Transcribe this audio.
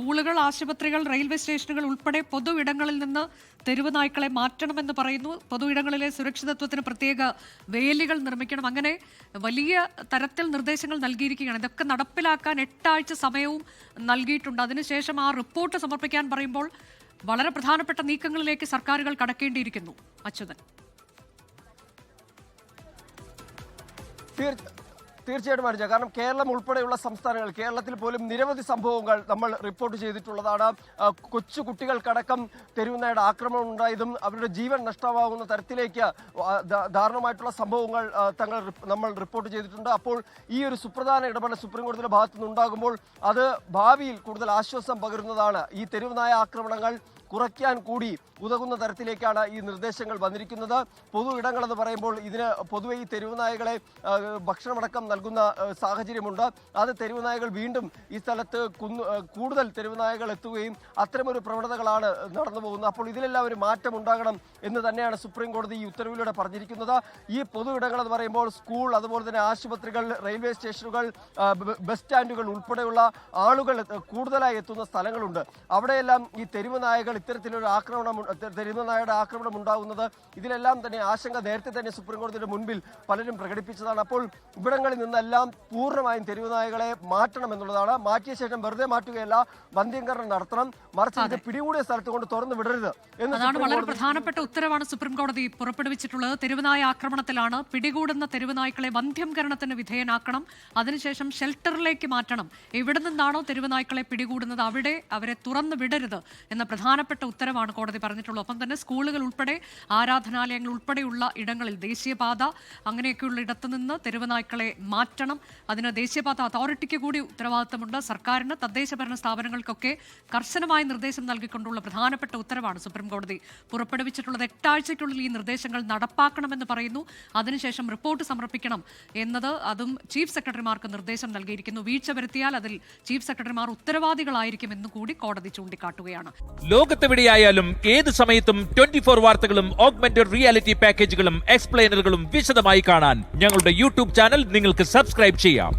സ്കൂളുകൾ, ആശുപത്രികൾ, റെയിൽവേ സ്റ്റേഷനുകൾ ഉൾപ്പെടെ പൊതു ഇടങ്ങളിൽ നിന്ന് തെരുവ് നായ്ക്കളെ മാറ്റണമെന്ന് പറയുന്നു. പൊതു ഇടങ്ങളിലെ സുരക്ഷിതത്വത്തിന് പ്രത്യേക വേലികൾ നിർമ്മിക്കണം. അങ്ങനെ വലിയ തരത്തിൽ നിർദ്ദേശങ്ങൾ നൽകിയിരിക്കുകയാണ്. ഇതൊക്കെ നടപ്പിലാക്കാൻ 8 ആഴ്ച സമയവും നൽകിയിട്ടുണ്ട്. അതിനുശേഷം ആ റിപ്പോർട്ട് സമർപ്പിക്കാൻ പറയുമ്പോൾ വളരെ പ്രധാനപ്പെട്ട നീക്കങ്ങളിലേക്ക് സർക്കാരുകൾ കടക്കേണ്ടിയിരിക്കുന്നു. അച്യുതൻ. തീർച്ചയായിട്ടും അനുജ, കാരണം കേരളം ഉൾപ്പെടെയുള്ള സംസ്ഥാനങ്ങൾ, കേരളത്തിൽ പോലും നിരവധി സംഭവങ്ങൾ നമ്മൾ റിപ്പോർട്ട് ചെയ്തിട്ടുള്ളതാണ്. കൊച്ചു കുട്ടികൾക്കടക്കം തെരുവുനായുടെ ആക്രമണം ഉണ്ടായതും അവരുടെ ജീവൻ നഷ്ടമാകുന്ന തരത്തിലേക്ക് ദാരുണമായിട്ടുള്ള സംഭവങ്ങൾ നമ്മൾ റിപ്പോർട്ട് ചെയ്തിട്ടുണ്ട്. അപ്പോൾ ഈ ഒരു സുപ്രധാന ഇടപെടൽ സുപ്രീം കോടതിയുടെ ഭാഗത്തു നിന്നുണ്ടാകുമ്പോൾ അത് ഭാവിയിൽ കൂടുതൽ ആശ്വാസം പകരുന്നതാണ്. ഈ തെരുവുനായ ആക്രമണങ്ങൾ കുറയ്ക്കാൻ കൂടി ഉതകുന്ന തരത്തിലേക്കാണ് ഈ നിർദ്ദേശങ്ങൾ വന്നിരിക്കുന്നത്. പൊതു ഇടങ്ങളെന്ന് പറയുമ്പോൾ ഇതിന് പൊതുവെ ഈ തെരുവുനായകളെ ഭക്ഷണമടക്കം നൽകുന്ന സാഹചര്യമുണ്ട്. അത് തെരുവുനായകൾ വീണ്ടും ഈ സ്ഥലത്ത് കൂടുതൽ തെരുവുനായകൾ എത്തുകയും അത്തരമൊരു പ്രവണതകളാണ് നടന്നു പോകുന്നത്. അപ്പോൾ ഇതിലെല്ലാം ഒരു മാറ്റം ഉണ്ടാകണം എന്ന് തന്നെയാണ് സുപ്രീം കോടതി ഈ ഉത്തരവിലൂടെ പറഞ്ഞിരിക്കുന്നത്. ഈ പൊതു ഇടങ്ങളെന്ന് പറയുമ്പോൾ സ്കൂൾ, അതുപോലെ തന്നെ ആശുപത്രികൾ, റെയിൽവേ സ്റ്റേഷനുകൾ, ബസ് സ്റ്റാൻഡുകൾ ഉൾപ്പെടെയുള്ള ആളുകൾ കൂടുതലായി എത്തുന്ന സ്ഥലങ്ങളുണ്ട്. അവിടെയെല്ലാം ഈ തെരുവുനായകൾ ഇത്തരത്തിലൊരു തെരുവുനായയുടെ ആക്രമണം ഉണ്ടാകുന്നത്, ഇതിലെല്ലാം തന്നെ ആശങ്ക നേരത്തെ തന്നെ സുപ്രീം കോടതിയുടെ മുൻപിൽ പലരും പ്രകടിപ്പിച്ചതാണ്. അപ്പോൾ ഇവിടങ്ങളിൽ നിന്നെല്ലാം പൂർണ്ണമായും തെരുവുനായകളെ മാറ്റണം എന്നുള്ളതാണ്. മാറ്റിയ ശേഷം വെറുതെ മാറ്റുകയല്ല, വന്ധ്യംകരണം നടത്തണം, മറിച്ച് ഇത് പിടികൂടിയ സ്ഥലത്ത് കൊണ്ട് തുറന്നു വിടരുത് എന്നതാണ് വളരെ പ്രധാനപ്പെട്ട ഉത്തരവാണ് സുപ്രീം കോടതി പുറപ്പെടുവിച്ചിട്ടുള്ളത്. തെരുവുനായ ആക്രമണത്തിലാണ് പിടികൂടുന്ന തെരുവുനായ്ക്കളെ വന്ധ്യംകരണത്തിന് വിധേയനാക്കണം, അതിനുശേഷം ഷെൽട്ടറിലേക്ക് മാറ്റണം. എവിടെ നിന്നാണോ തെരുവുനായ്ക്കളെ പിടികൂടുന്നത് അവിടെ അവരെ തുറന്നു വിടരുത് എന്ന പ്രധാനപ്പെട്ട ഉത്തരവാണ് കോടതി പറഞ്ഞിട്ടുള്ളത്. ഒപ്പം തന്നെ സ്കൂളുകൾ ഉൾപ്പെടെ, ആരാധനാലയങ്ങൾ ഉൾപ്പെടെയുള്ള ഇടങ്ങളിൽ, ദേശീയപാത അങ്ങനെയൊക്കെയുള്ള ഇടത്തു നിന്ന് തെരുവുനായ്ക്കളെ മാറ്റണം. അതിന് ദേശീയപാത അതോറിറ്റിക്ക് കൂടി ഉത്തരവാദിത്തമുണ്ട്. സർക്കാരിന്, തദ്ദേശ ഭരണ സ്ഥാപനങ്ങൾക്കൊക്കെ കർശനമായ നിർദ്ദേശം നൽകിക്കൊണ്ടുള്ള പ്രധാനപ്പെട്ട ഉത്തരവാണ് സുപ്രീം കോടതി പുറപ്പെടുവിച്ചിട്ടുള്ളത്. 8 ആഴ്ചയ്ക്കുള്ളിൽ ഈ നിർദ്ദേശങ്ങൾ നടപ്പാക്കണമെന്ന് പറയുന്നു. അതിനുശേഷം റിപ്പോർട്ട് സമർപ്പിക്കണം എന്നത്, അതും ചീഫ് സെക്രട്ടറിമാർക്ക് നിർദ്ദേശം നൽകിയിരിക്കുന്നു. വീഴ്ച വരുത്തിയാൽ അതിൽ ചീഫ് സെക്രട്ടറിമാർ ഉത്തരവാദികളായിരിക്കും എന്ന് കൂടി കോടതി ചൂണ്ടിക്കാട്ടുകയാണ്. ലോകത്തെവിടെയായാലും ഏത് സമയത്തും 24 വാർത്തകളും ഓഗ്മെന്റഡ് റിയാലിറ്റി പാക്കേജുകളും എക്സ്പ്ലെയിനറുകളും വിശദമായി കാണാൻ ഞങ്ങളുടെ യൂട്യൂബ് ചാനൽ നിങ്ങൾക്ക് സബ്സ്ക്രൈബ് ചെയ്യാം.